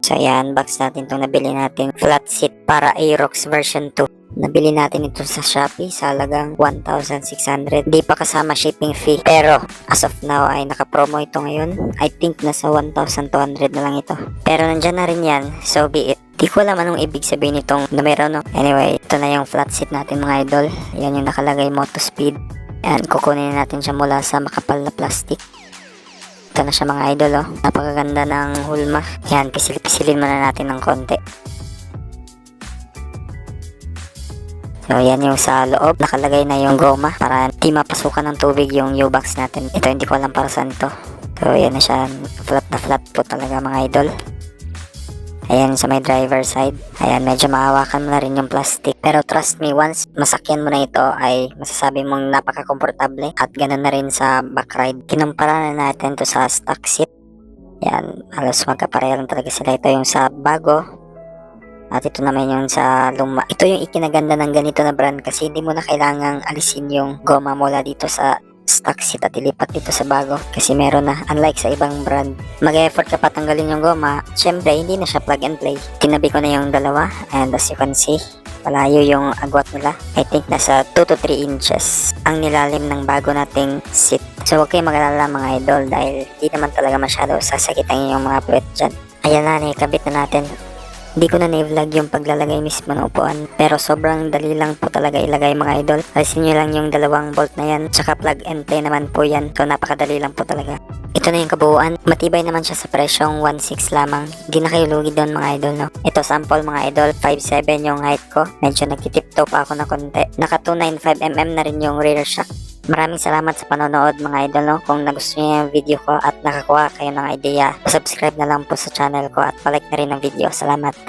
So ayan, box natin itong nabili natin flat seat para Aerox version 2. Nabili natin ito sa Shopee sa halagang 1,600. Di pa kasama shipping fee. Pero as of now ay naka-promo ito ngayon. I think nasa 1,200 na lang ito. Pero nandyan na rin yan. So be it. Di ko alam anong ibig sabihin itong numero, no? Anyway, ito na yung flat seat natin mga idol. Yan yung nakalagay Moto Speed. Yan, kukunin natin siya mula sa makapal na plastic. Ito na siya mga idol, oh. Napakaganda ng hulma. Yan, pisil-pisilin muna natin ng konti. So, yan yung sa loob. Nakalagay na yung goma para di mapasukan ng tubig yung U-box natin. Ito, hindi ko alam para saan to. So, yan na siya. Flat na flat po talaga mga idol. Ayan sa may driver side. Ayan, medyo mahawakan mo na rin yung plastic. Pero trust me, once masakyan mo na ito ay masasabi mong napaka-komportable. At ganun na rin sa back ride. Kinumpara na natin to sa stock seat. Ayan, halos magkapareha lang talaga sila. Ito yung sa bago. At ito naman yung sa luma. Ito yung ikinaganda ng ganito na brand kasi hindi mo na kailangang alisin yung goma mula dito sa stock seat at ilipat dito sa bago kasi meron na, unlike sa ibang brand mag-effort ka patanggalin yung goma. Syempre hindi na siya plug and play. Tinabi ko na yung dalawa and as you can see malayo yung agwat nila. I think nasa 2 to 3 inches ang nilalim ng bago nating seat. So huwag kayong mag-alala mga idol dahil hindi naman talaga masyado sasakitan yung mga puwet dyan. Ayan na, nakikabit na natin. Hindi ko na na-vlog yung paglalagay mismo ng upuan. Pero sobrang dali lang po talaga ilagay mga idol. Alisin nyo lang yung dalawang bolt na yan. Tsaka plug and play naman po yan. So napakadali lang po talaga. Ito na yung kabuuan. Matibay naman siya sa presyong 1.6 lamang. Hindi na kayo lugi doon mga idol, no? Ito sample mga idol. 5'7 yung height ko. Medyo nagtitiptoe pa ako na konti. Naka 295mm na rin yung rear shock. Maraming salamat sa panonood mga idol, no? Kung nagustuhan niyo yung video ko at nakakuha kayo ng idea, subscribe na lang po sa channel ko at palike na rin ang video. Salamat!